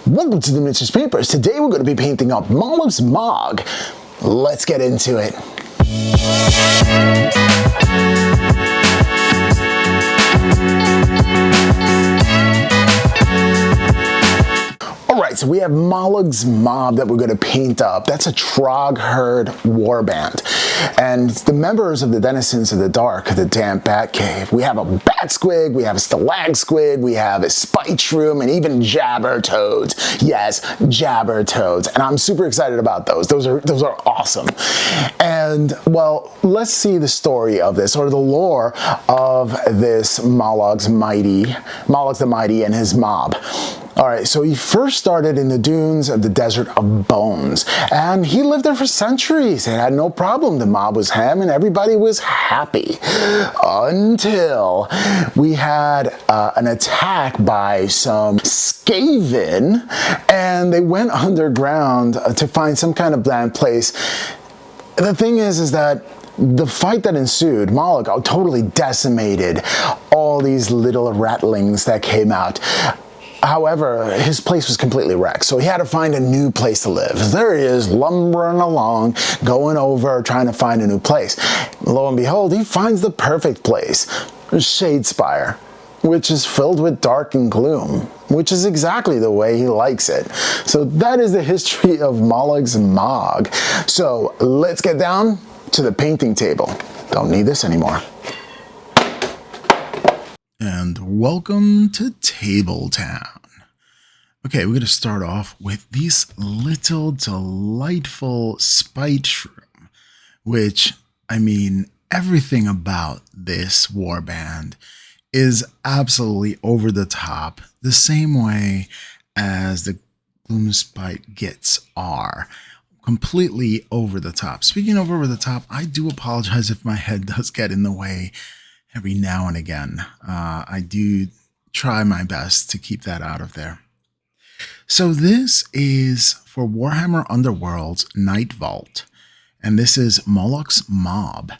Welcome to the Miniatures Papers. Today we're going to be painting up Mollog's Mollog. Let's get into it. Alright, so we have Mollog's Mob that we're going to paint up. That's a Trog Herd warband. And it's the members of the Denizens of the Dark, the damp bat cave. We have a bat squid, we have a stalag squid, we have a spite shroom, and even jabber toads. Yes, jabber toads. And I'm super excited about those. Those are awesome. And well, let's see the story of this, or the lore of this Mollog the Mighty and his mob. Alright, so he first started in the dunes of the Desert of Bones, and he lived there for centuries and had no problem. The mob was him and everybody was happy. Until we had an attack by some Skaven, and they went underground to find some kind of bland place. The thing is that the fight that ensued, Mollog totally decimated all these little ratlings that came out. However, his place was completely wrecked, so he had to find a new place to live. There he is, lumbering along, going over, trying to find a new place. Lo and behold, he finds the perfect place, Shadespire, which is filled with dark and gloom, which is exactly the way he likes it. So that is the history of Mollog's Mob. So let's get down to the painting table. Don't need this anymore. And welcome to Tabletown. Okay, we're going to start off with these little delightful spite shroom, which, I mean, everything about this warband is absolutely over the top, the same way as the Gloom Spite Gits are. Completely over the top. Speaking of over the top, I do apologize if my head does get in the way every now and again. I do try my best to keep that out of there. So this is for Warhammer Underworld's Night Vault, and this is Mollog's Mob.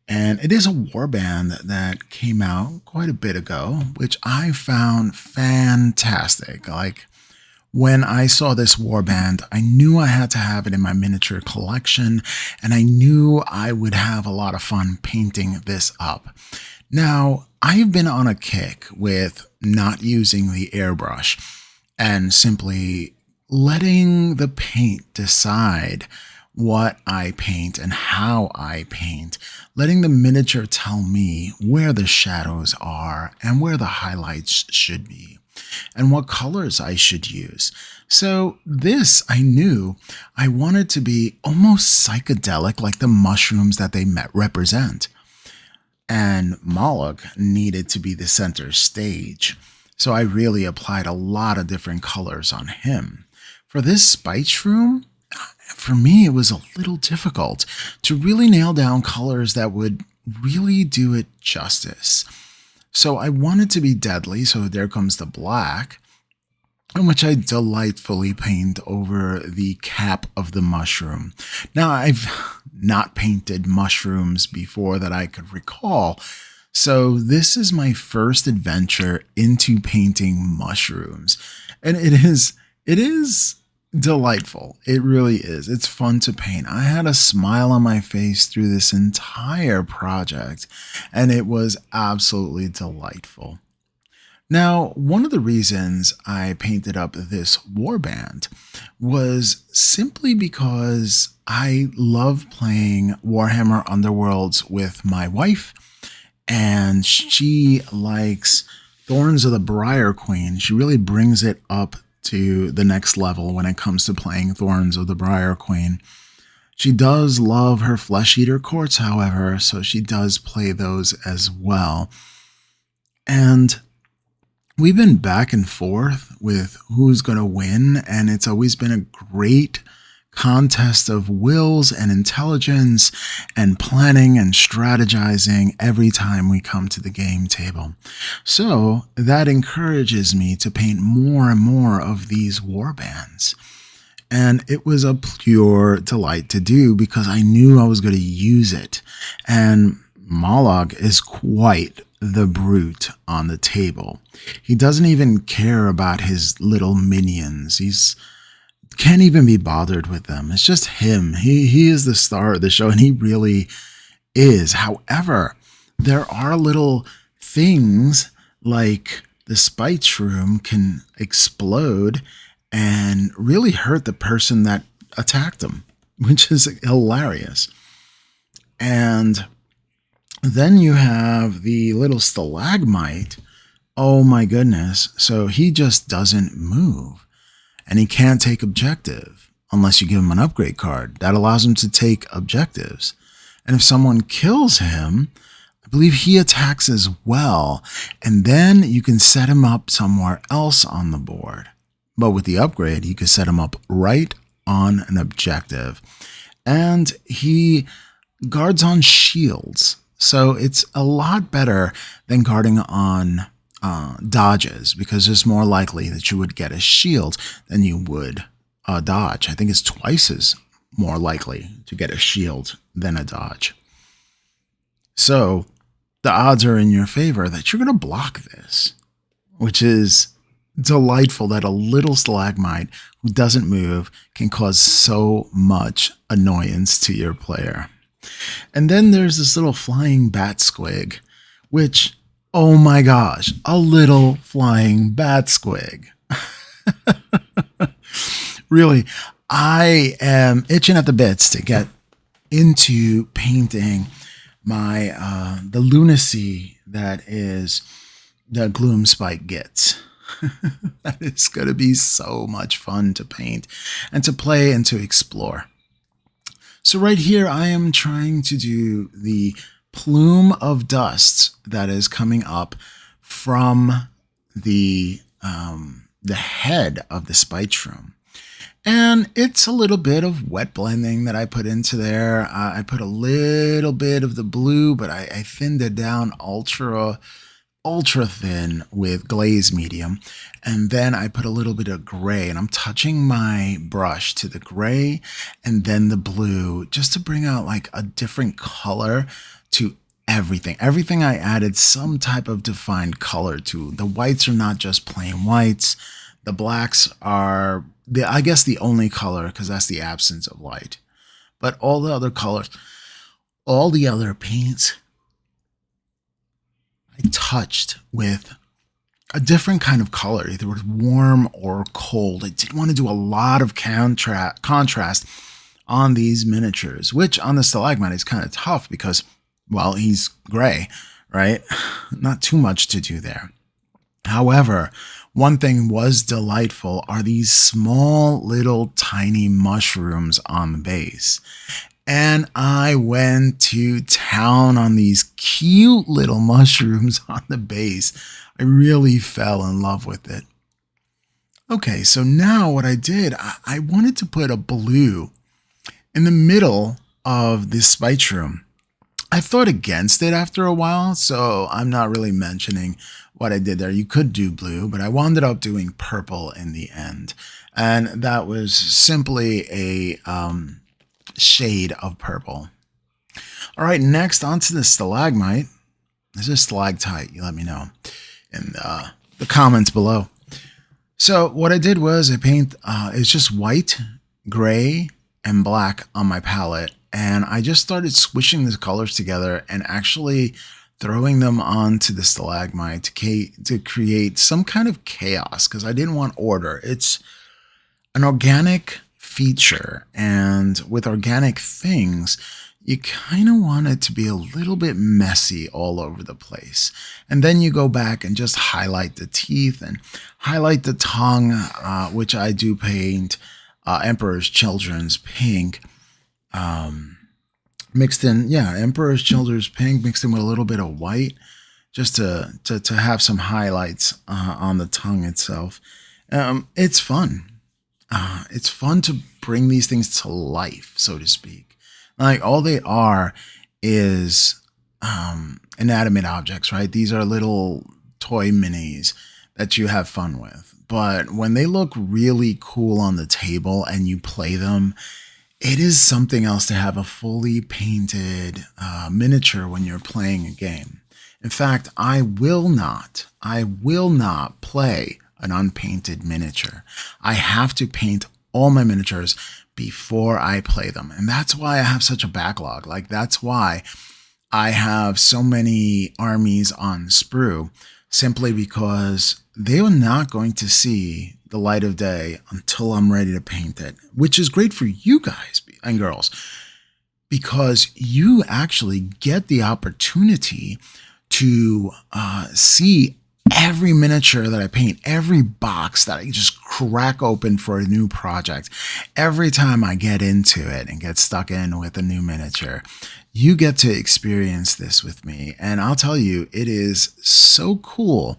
And it is a warband that came out quite a bit ago, which I found fantastic. Like, when I saw this warband, I knew I had to have it in my miniature collection, and I knew I would have a lot of fun painting this up. Now, I've been on a kick with not using the airbrush and simply letting the paint decide what I paint and how I paint, letting the miniature tell me where the shadows are and where the highlights should be, and what colors I should use. So this, I knew I wanted to be almost psychedelic, like the mushrooms that they represent. And Mollog needed to be the center stage. So I really applied a lot of different colors on him. For this spite shroom, for me, it was a little difficult to really nail down colors that would really do it justice. So I wanted to be deadly, so there comes the black, in which I delightfully paint over the cap of the mushroom. Now, I've not painted mushrooms before that I could recall, so this is my first adventure into painting mushrooms, and it is delightful. It really is. It's fun to paint. I had a smile on my face through this entire project, and it was absolutely delightful. Now, one of the reasons I painted up this warband was simply because I love playing Warhammer Underworlds with my wife, and she likes Thorns of the Briar Queen. She really brings it up to the next level when it comes to playing Thorns of the Briar Queen. She does love her Flesh Eater Courts, however, so she does play those as well. And we've been back and forth with who's going to win, and it's always been a great contest of wills and intelligence and planning and strategizing every time we come to the game table. So that encourages me to paint more and more of these warbands. And it was a pure delight to do because I knew I was going to use it. And Mollog is quite the brute on the table. He doesn't even care about his little minions. He's can't even be bothered with them. It's just him. He is the star of the show, and he really is. However, there are little things like the spite shroom can explode and really hurt the person that attacked him, which is hilarious. And then you have the little stalagmite. Oh my goodness. So he just doesn't move, and he can't take objective unless you give him an upgrade card that allows him to take objectives. And if someone kills him, I believe he attacks as well. And then you can set him up somewhere else on the board. But with the upgrade, you can set him up right on an objective. And he guards on shields. So it's a lot better than guarding on dodges, because it's more likely that you would get a shield than you would a dodge. I think it's twice as more likely to get a shield than a dodge. So the odds are in your favor that you're going to block this, which is delightful that a little stalagmite who doesn't move can cause so much annoyance to your player. And then there's this little flying bat squig, which, oh my gosh, a little flying bat squig. Really, I am itching at the bits to get into painting my the lunacy that is the Gloom Spike gets. That is going to be so much fun to paint and to play and to explore. So right here, I am trying to do the plume of dust that is coming up from the head of the spite shroom. And it's a little bit of wet blending that I put into there. I put a little bit of the blue, but I thinned it down ultra thin with glaze medium. And then I put a little bit of gray, and I'm touching my brush to the gray and then the blue just to bring out like a different color to everything. Everything I added some type of defined color to. The whites are not just plain whites. The blacks are, I guess, the only color because that's the absence of light. But all the other colors, all the other paints, I touched with a different kind of color, either with warm or cold. I didn't want to do a lot of contrast on these miniatures, which on the stalagmite is kind of tough because, well, he's gray, right? Not too much to do there. However, one thing was delightful are these small little tiny mushrooms on the base. And I went to town on these cute little mushrooms on the base. I really fell in love with it. Okay, so now what I did, I wanted to put a blue in the middle of this spite shroom. I thought against it after a while, so I'm not really mentioning what I did there. You could do blue, but I wound up doing purple in the end. And that was simply a shade of purple. All right, next onto the stalagmite. Is this stalactite? You let me know in the comments below. So what I did was I paint, it's just white, gray, and black on my palette. And I just started swishing the colors together and actually throwing them onto the stalagmite to create some kind of chaos because I didn't want order. It's an organic feature, and with organic things, you kind of want it to be a little bit messy all over the place. And then you go back and just highlight the teeth and highlight the tongue, which I do paint Emperor's Children's pink. Mixed in, Emperor's Children's pink mixed in with a little bit of white, just to have some highlights on the tongue itself. It's fun. It's fun to bring these things to life, so to speak. Like all they are is inanimate objects, right? These are little toy minis that you have fun with. But when they look really cool on the table and you play them, it is something else to have a fully painted miniature when you're playing a game. In fact, I will not play an unpainted miniature. I have to paint all my miniatures before I play them. And that's why I have such a backlog. Like, that's why I have so many armies on sprue, simply because they are not going to see the light of day until I'm ready to paint it, which is great for you guys and girls, because you actually get the opportunity to see every miniature that I paint, every box that I just crack open for a new project. Every time I get into it and get stuck in with a new miniature, you get to experience this with me. And I'll tell you, it is so cool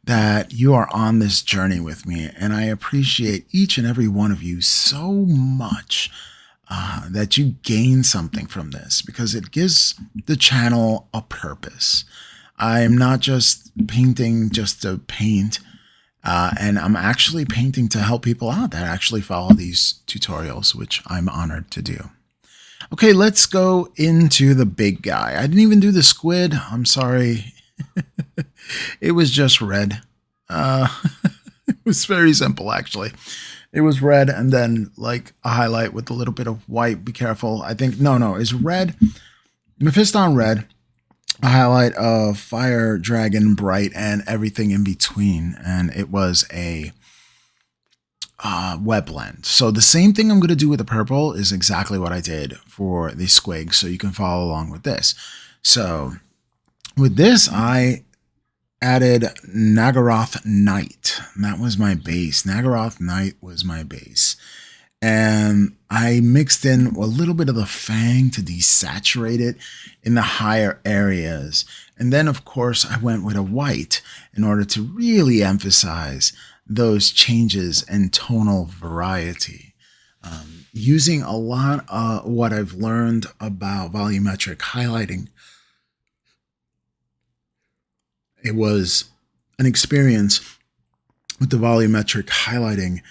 that you are on this journey with me. And I appreciate each and every one of you so much. That you gain something from this, because it gives the channel a purpose. I'm not just painting just to paint, and I'm actually painting to help people out that actually follow these tutorials, which I'm honored to do. Okay, let's go into the big guy. I didn't even do the squid. I'm sorry. It was just red. It was very simple, actually. It was red and then like a highlight with a little bit of white. Be careful. I think, no, it's red. Mephiston red, a highlight of fire, dragon, bright, and everything in between. And it was a wet blend. So the same thing I'm going to do with the purple is exactly what I did for the squig. So you can follow along with this. So with this, I added Nagaroth Knight. That was my base. Nagaroth Knight was my base. And I mixed in a little bit of the Fang to desaturate it in the higher areas. And then, of course, I went with a white in order to really emphasize those changes in tonal variety. Using a lot of what I've learned about volumetric highlighting. It was an experience with the volumetric highlighting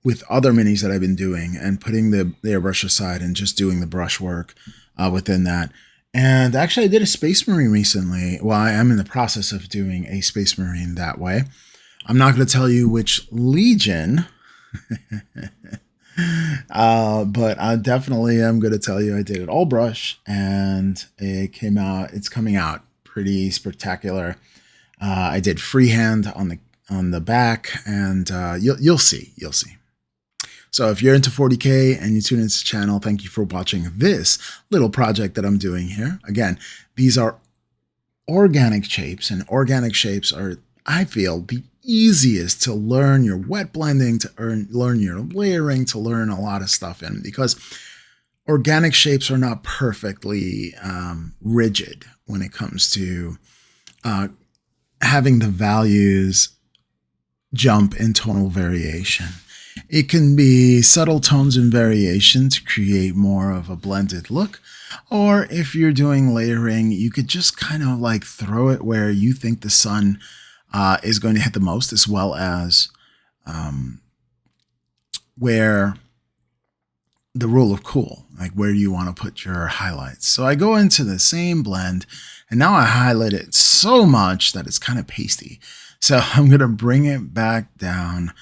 with other minis that I've been doing, and putting the airbrush aside and just doing the brush work within that. And actually, I did a Space Marine recently. Well, I am in the process of doing a Space Marine that way. I'm not going to tell you which Legion, but I definitely am going to tell you I did it all brush, and it came out. It's coming out pretty spectacular. I did freehand on the back, and you'll see. So if you're into 40K and you tune into the channel, thank you for watching this little project that I'm doing here. Again, these are organic shapes, and organic shapes are, I feel, the easiest to learn your wet blending, to learn your layering, to learn a lot of stuff in, because organic shapes are not perfectly rigid when it comes to having the values jump in tonal variation. It can be subtle tones and variation to create more of a blended look. Or if you're doing layering, you could just kind of like throw it where you think the sun is going to hit the most, as well as where the rule of cool, like where you want to put your highlights. So I go into the same blend, and now I highlight it so much that it's kind of pasty. So I'm going to bring it back down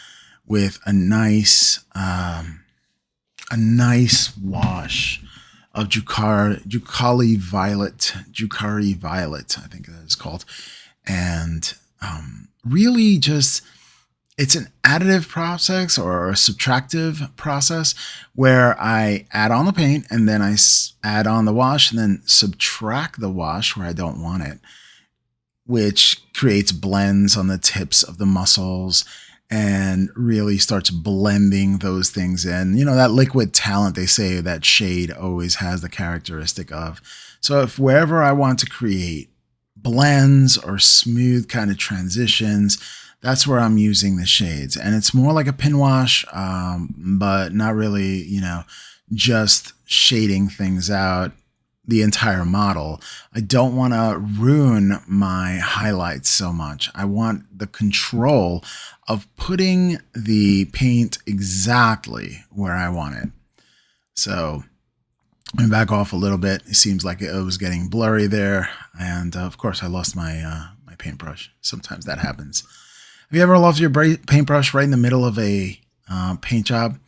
with a nice wash of Jucari Violet, I think that is called. And really just, it's an additive process or a subtractive process where I add on the paint and then I add on the wash and then subtract the wash where I don't want it, which creates blends on the tips of the muscles and really starts blending those things in. You know, that liquid talent, they say that shade always has the characteristic of. So if wherever I want to create blends or smooth kind of transitions, that's where I'm using the shades. And it's more like a pin wash, but not really, you know, just shading things out the entire model. I don't want to ruin my highlights so much. I want the control of putting the paint exactly where I want it. So and back off a little bit. It seems like it was getting blurry there. And of course, I lost my my paintbrush. Sometimes that happens. Have you ever lost your paintbrush right in the middle of a paint job?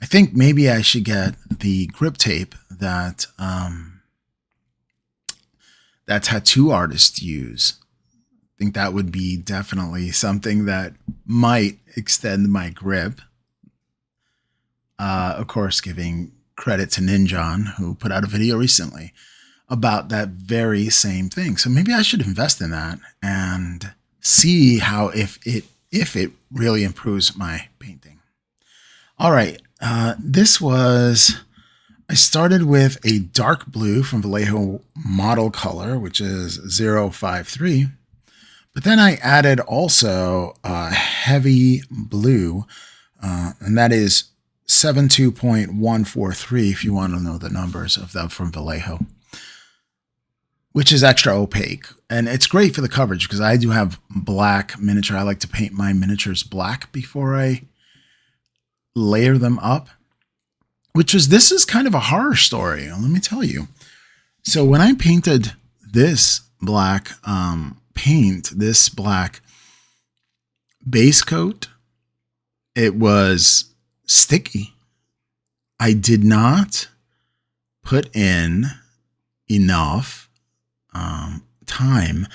I think maybe I should get the grip tape that that tattoo artists use. I think that would be definitely something that might extend my grip. Of course, giving credit to Ninjon, who put out a video recently about that very same thing. So maybe I should invest in that and see how if it really improves my painting. All right, I started with a dark blue from Vallejo model color, which is 053. But then I added also a heavy blue, and that is 72.143 if you want to know the numbers of that from Vallejo, which is extra opaque. And it's great for the coverage because I do have black miniature. I like to paint my miniatures black before I layer them up, this is kind of a horror story. Let me tell you. So when I painted this black this black base coat, it was sticky. I did not put in enough time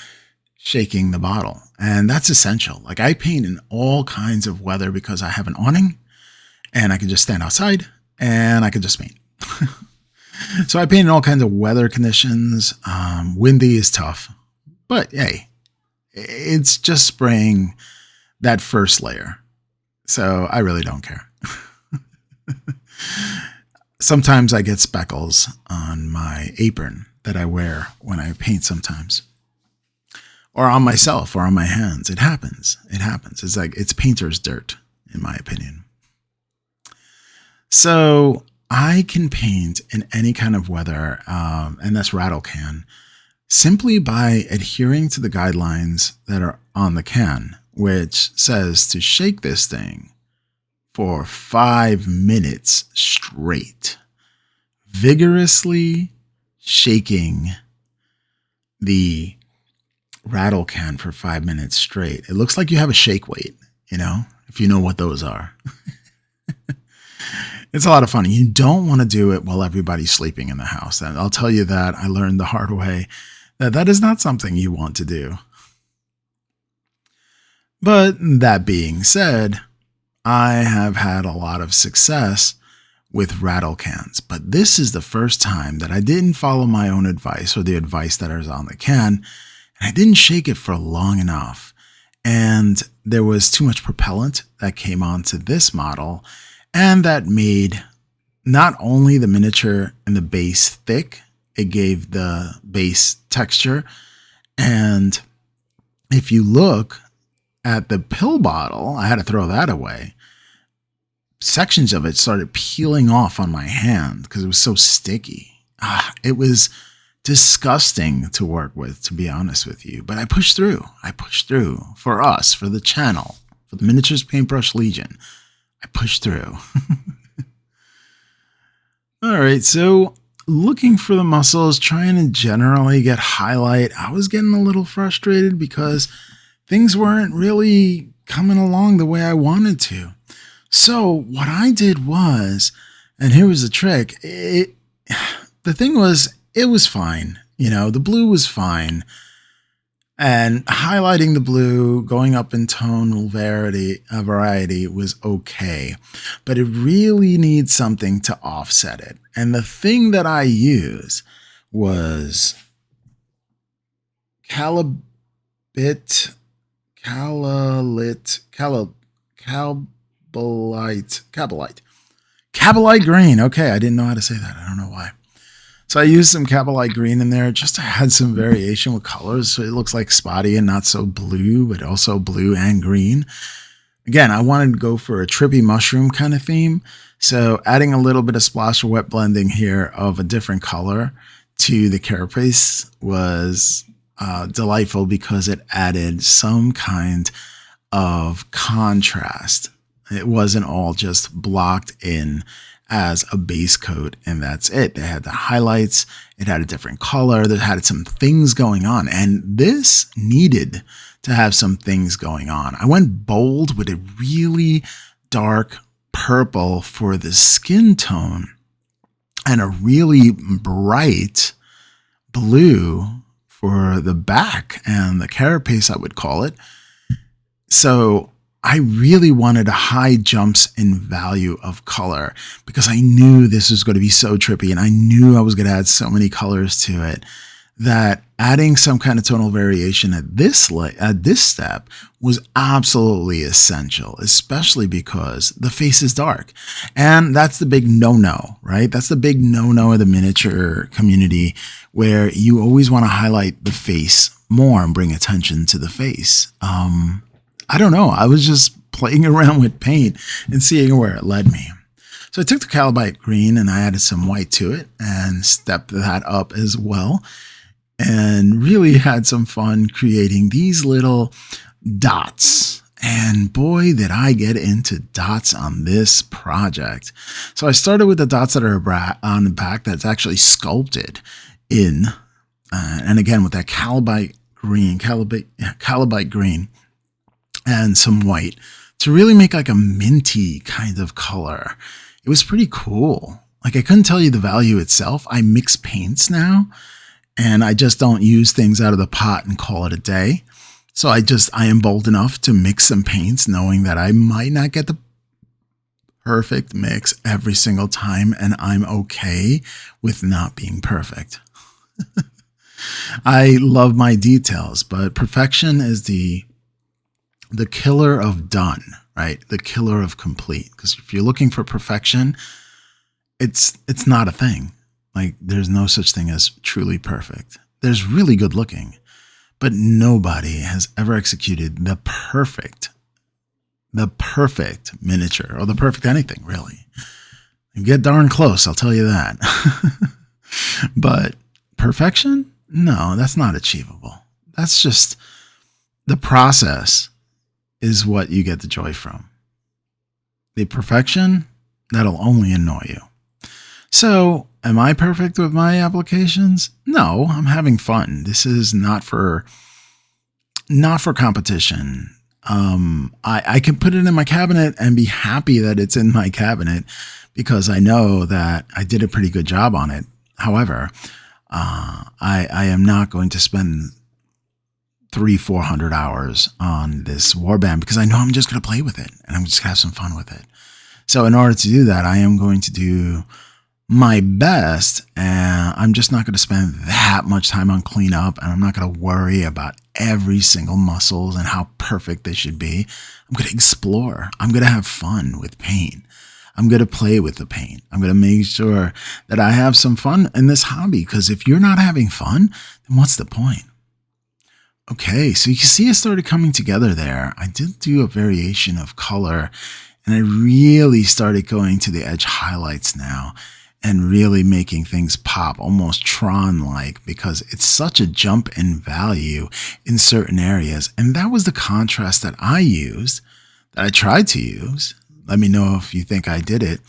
shaking the bottle. And that's essential. Like I paint in all kinds of weather because I have an awning and I can just stand outside and I can just paint. So I paint in all kinds of weather conditions. Windy is tough, but hey, it's just spraying that first layer. So I really don't care. Sometimes I get speckles on my apron that I wear when I paint sometimes. Or on myself or on my hands. It happens. It happens. It's like, it's painter's dirt, in my opinion. So I can paint in any kind of weather, and that's rattle can, simply by adhering to the guidelines that are on the can, which says to shake this thing for 5 minutes straight, vigorously shaking the rattle can for 5 minutes straight. It looks like you have a shake weight, if you know what those are. It's a lot of fun. You don't want to do it while everybody's sleeping in the house. And I'll tell you that I learned the hard way that is not something you want to do. But that being said, I have had a lot of success with rattle cans. But this is the first time that I didn't follow my own advice or the advice that is on the can. And I didn't shake it for long enough. And there was too much propellant that came onto this model. And that made not only the miniature and the base thick, it gave the base texture. And if you look at the pill bottle, I had to throw that away. Sections of it started peeling off on my hand because it was so sticky. It was disgusting to work with, to be honest with you. But I pushed through. For us, for the channel, for the Miniatures Paintbrush Legion. I pushed through. All right, so looking for the muscles, trying to generally get highlight. I was getting a little frustrated because things weren't really coming along the way I wanted to. So what I did was, and here was the trick, the thing was, it was fine. The blue was fine. And highlighting the blue, going up in tonal variety was okay. But it really needs something to offset it. And the thing that I use was Cabalite green. Okay, I didn't know how to say that. I don't know why. So I used some Cabalite green in there just to add some variation with colors. So it looks like spotty and not so blue, but also blue and green. Again, I wanted to go for a trippy mushroom kind of theme. So adding a little bit of splash of wet blending here of a different color to the carapace was delightful because it added some kind of contrast. It wasn't all just blocked in as a base coat, and that's it. They had the highlights, it had a different color, it had some things going on, and this needed to have some things going on. I went bold with a really dark purple for the skin tone and a really bright blue for the back and the carapace, I would call it. So I really wanted high jumps in value of color because I knew this was going to be so trippy, and I knew I was going to add so many colors to it that adding some kind of tonal variation at this step was absolutely essential, especially because the face is dark. And that's the big no-no, right? That's the big no-no of the miniature community, where you always want to highlight the face more and bring attention to the face. I don't know. I was just playing around with paint and seeing where it led me. So I took the Calabaite green and I added some white to it and stepped that up as well, and really had some fun creating these little dots. And boy, did I get into dots on this project. So I started with the dots that are on the back that's actually sculpted in, and again with that Calabaite green, and some white to really make like a minty kind of color. It was pretty cool. Like, I couldn't tell you the value itself. I mix paints now, and I just don't use things out of the pot and call it a day. So I am bold enough to mix some paints, knowing that I might not get the perfect mix every single time, and I'm okay with not being perfect. I love my details, but perfection is the killer of done, right? The killer of complete. Because if you're looking for perfection, it's not a thing. Like, there's no such thing as truly perfect. There's really good looking, but nobody has ever executed the perfect miniature, or the perfect anything, really. You get darn close, I'll tell you that. But perfection? No, that's not achievable. That's just the process is what you get the joy from. The perfection, that'll only annoy you. So, am I perfect with my applications? No, I'm having fun. This is not for competition. I can put it in my cabinet and be happy that it's in my cabinet because I know that I did a pretty good job on it. However, I am not going to spend 300-400 hours on this warband because I know I'm just going to play with it and I'm just going to have some fun with it. So in order to do that, I am going to do my best, and I'm just not going to spend that much time on cleanup, and I'm not going to worry about every single muscles and how perfect they should be. I'm going to explore. I'm going to have fun with paint. I'm going to play with the paint. I'm going to make sure that I have some fun in this hobby, because if you're not having fun, then what's the point? Okay, so you can see it started coming together there. I did do a variation of color, and I really started going to the edge highlights now and really making things pop, almost Tron-like, because it's such a jump in value in certain areas. And that was the contrast that I used, that I tried to use. Let me know if you think I did it,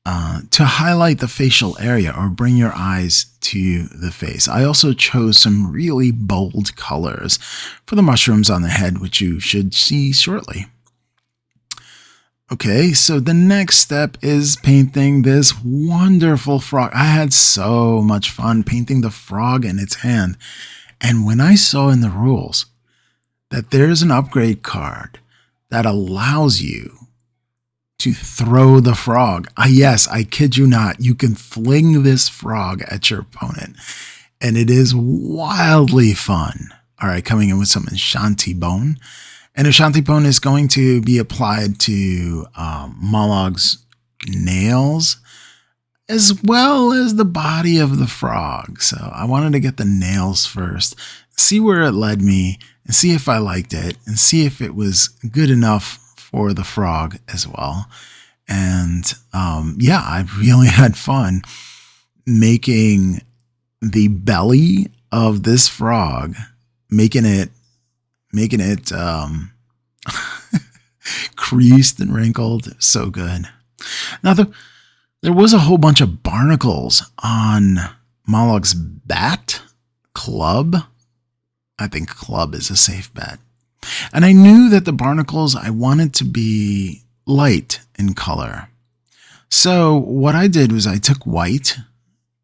to highlight the facial area or bring your eyes to the face. I also chose some really bold colors for the mushrooms on the head, which you should see shortly. Okay, so the next step is painting this wonderful frog. I had so much fun painting the frog in its hand. And when I saw in the rules that there's an upgrade card that allows you to throw the frog. Yes, I kid you not. You can fling this frog at your opponent, and it is wildly fun. All right, coming in with some Ashanti Bone. And Ashanti Bone is going to be applied to Mollog's nails, as well as the body of the frog. So I wanted to get the nails first, see where it led me, and see if I liked it, and see if it was good enough for the frog as well. And yeah, I really had fun making the belly of this frog, making it creased and wrinkled. So good. Now There was a whole bunch of barnacles on Mollog's bat club. I think club is a safe bet. And I knew that the barnacles I wanted to be light in color. So what I did was I took white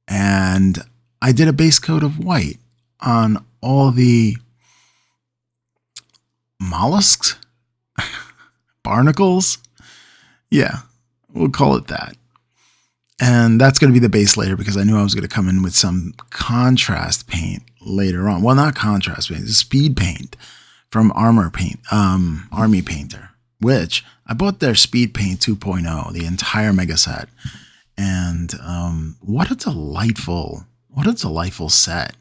and I did a base coat of white on all the mollusks, barnacles. Yeah, we'll call it that. And that's going to be the base layer because I knew I was going to come in with some contrast paint later on. Well, not contrast paint, it's speed paint from Armor Army Painter, which I bought their Speed Paint 2.0, the entire mega set. And what a delightful set.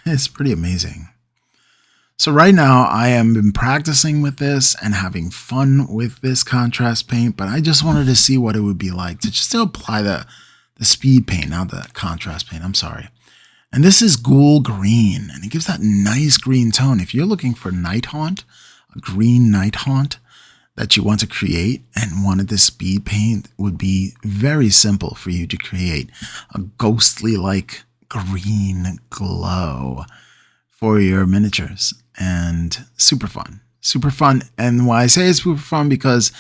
It's pretty amazing. So right now I am been practicing with this and having fun with this contrast paint, but I just wanted to see what it would be like to just apply the speed paint, not the contrast paint, I'm sorry. And this is Ghoul Green, and it gives that nice green tone. If you're looking for Night Haunt, a green Night Haunt that you want to create and wanted this speed paint, would be very simple for you to create a ghostly like green glow for your miniatures. And super fun. And why I say it's super fun, because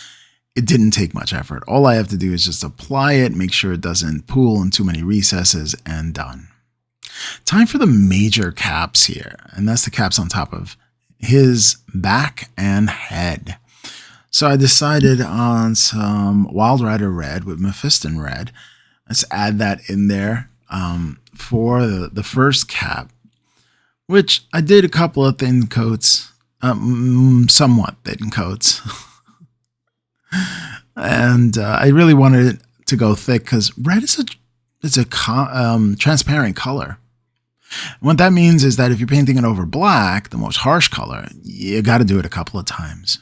it didn't take much effort. All I have to do is just apply it, make sure it doesn't pool in too many recesses, and done. Time for the major caps here, and that's the caps on top of his back and head. So I decided on some Wild Rider Red with Mephiston Red. Let's add that in there for the first cap, which I did a couple of thin coats, somewhat thin coats. And I really wanted it to go thick because red is a transparent color. What that means is that if you're painting it over black, the most harsh color, you got to do it a couple of times.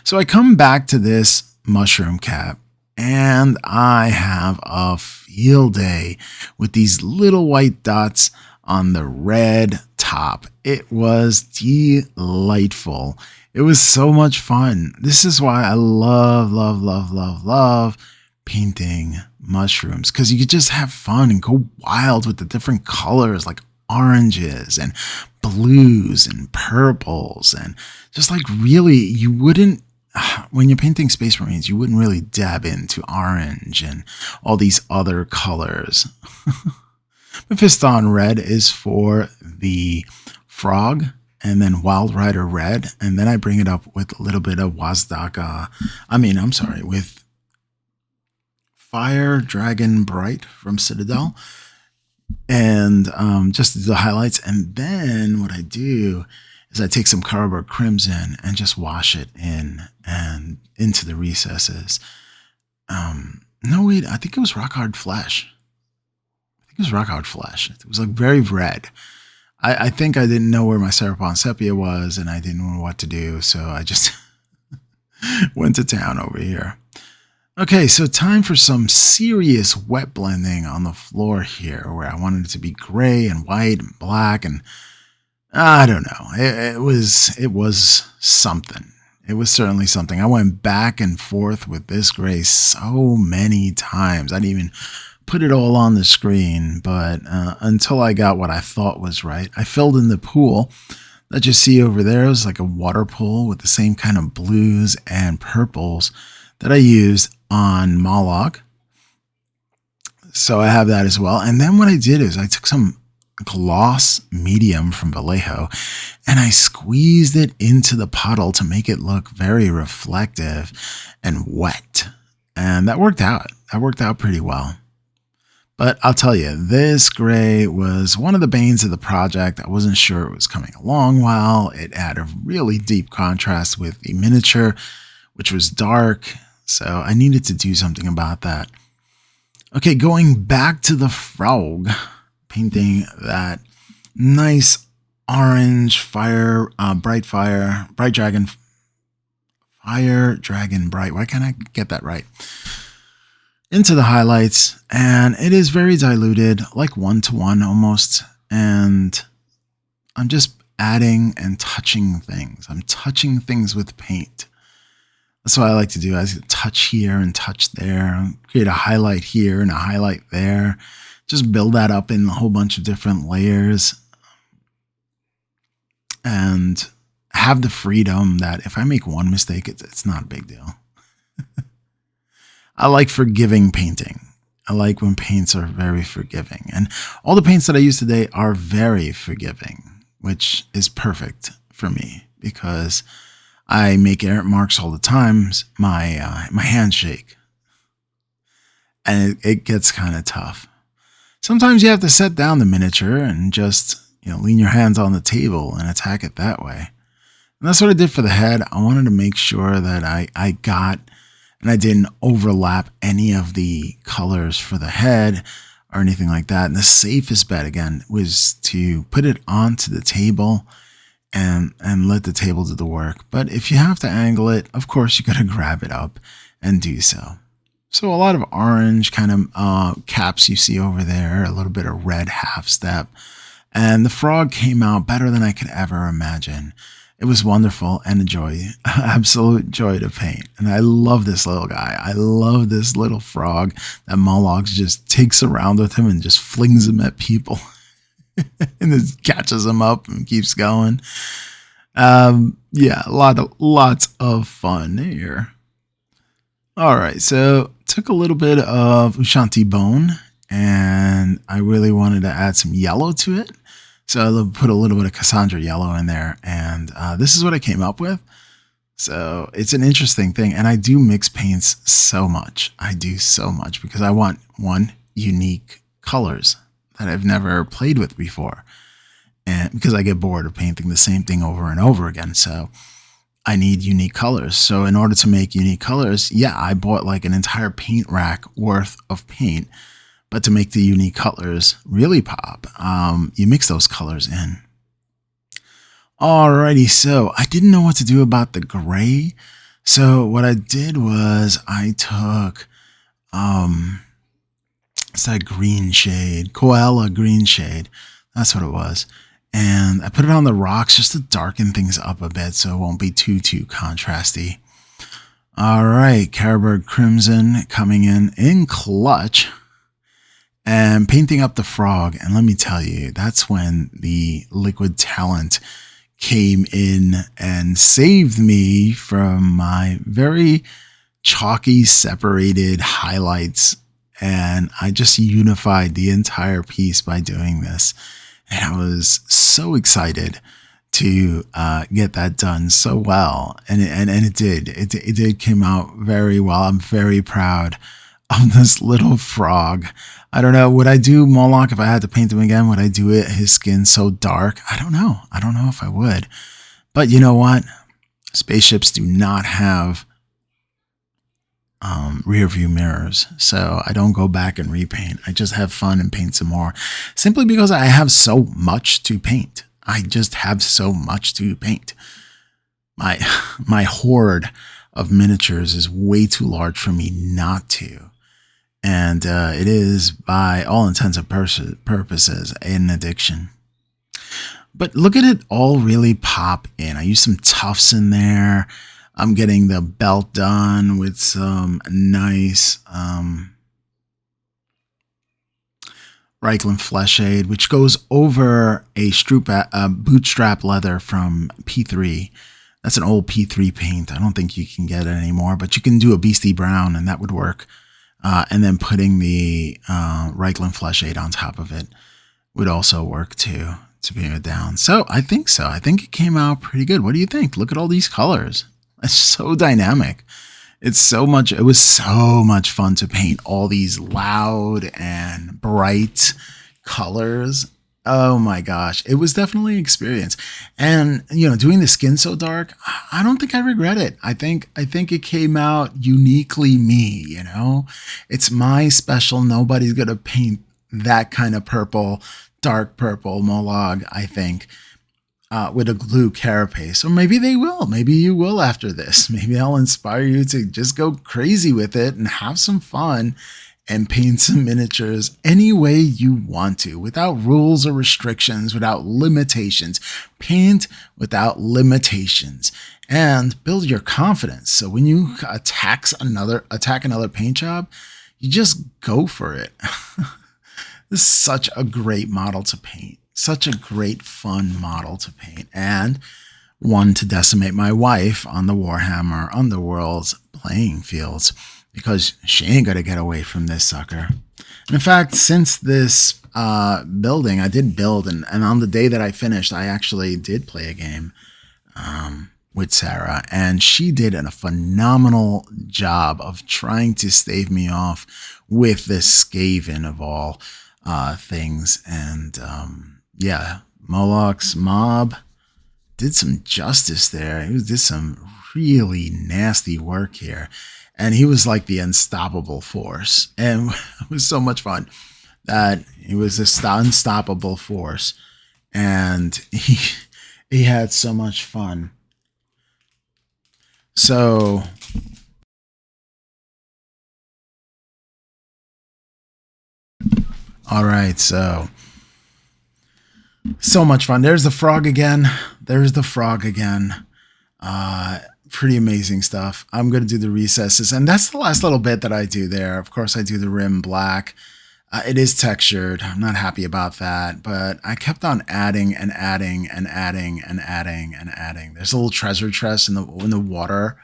So I come back to this mushroom cap, and I have a field day with these little white dots on the red top. It was delightful. It was so much fun. This is why I love painting mushrooms, because you could just have fun and go wild with the different colors, like oranges and blues and purples, and just like really, you wouldn't, when you're painting Space Marines, you wouldn't really dab into orange and all these other colors. Mephiston Red is for the frog, and then Wild Rider Red, and then I bring it up with a little bit of with Fire Dragon Bright from Citadel, and just the highlights. And then what I do is I take some Carver Crimson and just wash it in and into the recesses. No, wait, I think it was Rock Hard Flesh. It was like very red. I think I didn't know where my Serapon Sepia was, and I didn't know what to do, so I just went to town over here. Okay, so time for some serious wet blending on the floor here, where I wanted it to be gray and white and black, and I don't know. It was something. It was certainly something. I went back and forth with this gray so many times. I didn't even put it all on the screen, but until I got what I thought was right, I filled in the pool that you see over there. It was like a water pool with the same kind of blues and purples that I used on Mollog. So I have that as well. And then what I did is I took some gloss medium from Vallejo and I squeezed it into the puddle to make it look very reflective and wet. And that worked out. That worked out pretty well. But I'll tell you, this gray was one of the banes of the project. I wasn't sure it was coming along well. It had a really deep contrast with the miniature, which was dark. So I needed to do something about that. Okay, going back to the frog, painting that nice orange fire dragon bright. Why can't I get that right? Into the highlights, and it is very diluted, like 1-to-1 almost, and I'm just adding and touching things. I'm touching things with paint. That's what I like to do. I touch here and touch there, create a highlight here and a highlight there. Just build that up in a whole bunch of different layers and have the freedom that if I make one mistake, it's not a big deal. I like forgiving painting. I like when paints are very forgiving. And all the paints that I use today are very forgiving, which is perfect for me because I make errant marks all the time. My hands shake. And it gets kind of tough. Sometimes you have to set down the miniature and just, lean your hands on the table and attack it that way. And that's what I did for the head. I wanted to make sure that I got and I didn't overlap any of the colors for the head or anything like that. And the safest bet, again, was to put it onto the table and let the table do the work. But if you have to angle it, of course, you got to grab it up and do so. So a lot of orange kind of caps you see over there, a little bit of red half step. And the frog came out better than I could ever imagine. It was wonderful and a joy, absolute joy to paint. And I love this little guy. I love this little frog that Mollog just takes around with him and just flings him at people and just catches him up and keeps going. Yeah, lots of fun here. All right, so took a little bit of Ushanti bone and I really wanted to add some yellow to it. So I put a little bit of Cassandra yellow in there, and this is what I came up with. So it's an interesting thing, and I do mix paints so much. I do so much because I want, one, unique colors that I've never played with before, and because I get bored of painting the same thing over and over again. So I need unique colors. So in order to make unique colors, yeah, I bought like an entire paint rack worth of paint. But to make the unique colors really pop, you mix those colors in. Alrighty, so I didn't know what to do about the gray. So what I did was I took it's that green shade, koala green shade. That's what it was. And I put it on the rocks just to darken things up a bit so it won't be too contrasty. All right, Caribou Crimson coming in clutch. And painting up the frog. And let me tell you, that's when the liquid talent came in and saved me from my very chalky separated highlights. And I just unified the entire piece by doing this. And I was so excited to get that done so well. And it did. It did come out very well. I'm very proud of this little frog. I don't know. Would I do Mollog if I had to paint him again? Would I do it? His skin so dark? I don't know. I don't know if I would. But you know what? Spaceships do not have rear view mirrors. So I don't go back and repaint. I just have fun and paint some more. Simply because I have so much to paint. I just have so much to paint. My hoard of miniatures is way too large for me not to. And it is, by all intents and purposes, an addiction. But look at it all really pop in. I use some tufts in there. I'm getting the belt done with some nice Reichland Flesh Aid, which goes over a bootstrap leather from P3. That's an old P3 paint. I don't think you can get it anymore, but you can do a Beastie Brown and that would work. And then putting the Reichland Flesh Aid on top of it would also work too, to bring it down. So I think so. I think it came out pretty good. What do you think? Look at all these colors. It's so dynamic. It was so much fun to paint all these loud and bright colors. Oh my gosh. It was definitely an experience. And, doing the skin so dark, I don't think I regret it. I think it came out uniquely me, It's my special. Nobody's going to paint that kind of purple, dark purple Mollog, I think, with a glue carapace. Or maybe they will. Maybe you will after this. Maybe I'll inspire you to just go crazy with it and have some fun and paint some miniatures any way you want to, without rules or restrictions, without limitations. Paint without limitations and build your confidence. So when you attack another paint job, you just go for it. This is such a great model to paint. Such a great, fun model to paint. And one to decimate my wife on the Warhammer Underworld's playing fields, because she ain't going to get away from this sucker. And in fact, since this building, I did build, and on the day that I finished, I actually did play a game with Sarah, and she did a phenomenal job of trying to stave me off with this Skaven of all things. And yeah, Mollog's mob did some justice there. He did some really nasty work here. And he was like the unstoppable force. And it was so much fun that he was this unstoppable force. And he had so much fun. So all right, so much fun. There's the frog again. Pretty amazing stuff. I'm going to do the recesses, and that's the last little bit that I do there. Of course, I do the rim black. It is textured. I'm not happy about that, but I kept on adding and adding and adding and adding and adding. There's a little treasure chest in the water.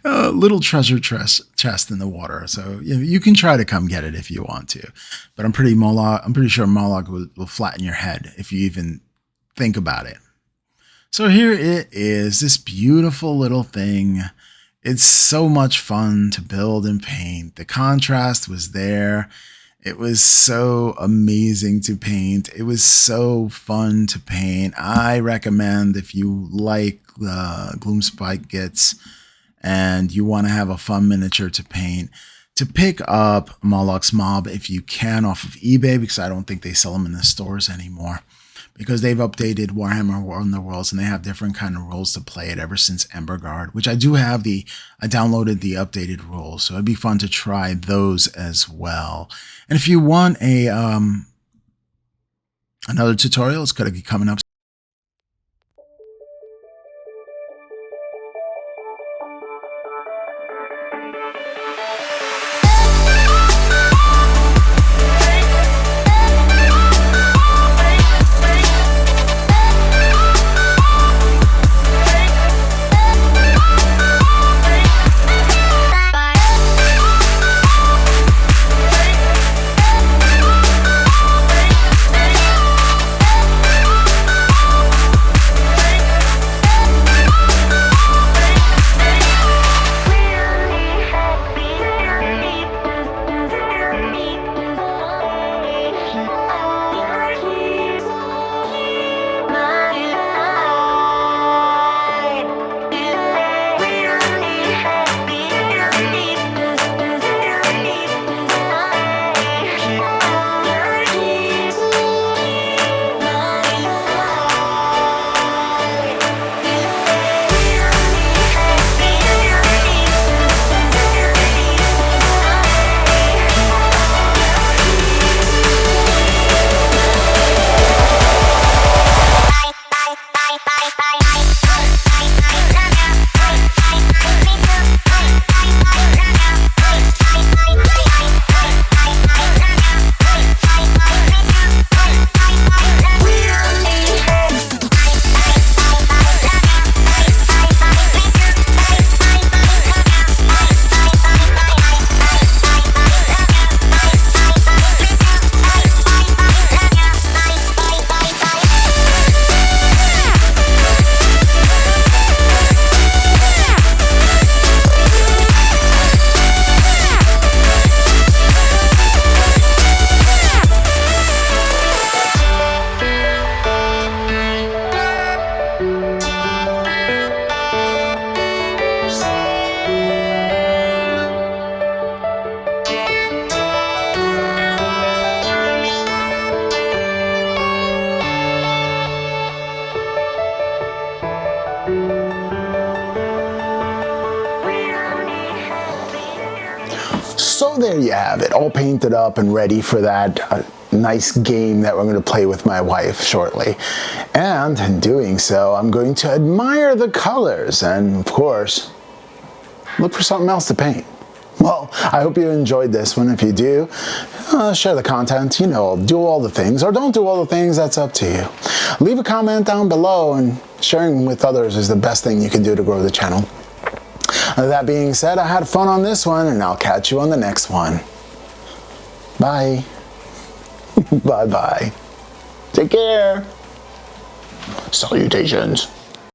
A little treasure chest in the water. So you can try to come get it if you want to, but I'm pretty sure Mollog will flatten your head if you even think about it. So here it is, this beautiful little thing. It's so much fun to build and paint. The contrast was there. It was so amazing to paint. It was so fun to paint. I recommend, if you like Gloomspite Gits and you want to have a fun miniature to paint, to pick up Mollog's Mob if you can off of eBay, because I don't think they sell them in the stores anymore, because they've updated Warhammer Underworlds and they have different kind of rules to play it ever since Emberguard, which I do have I downloaded the updated rules, so it'd be fun to try those as well. And if you want another tutorial, it's going to be coming up. So there you have it, all painted up and ready for that nice game that we're going to play with my wife shortly. And in doing so, I'm going to admire the colors and, of course, look for something else to paint. Well, I hope you enjoyed this one. If you do, share the content, you know, do all the things, or don't do all the things, that's up to you. Leave a comment down below, and sharing with others is the best thing you can do to grow the channel. That being said, I had fun on this one, and I'll catch you on the next one. Bye. Bye-bye. Take care. Salutations.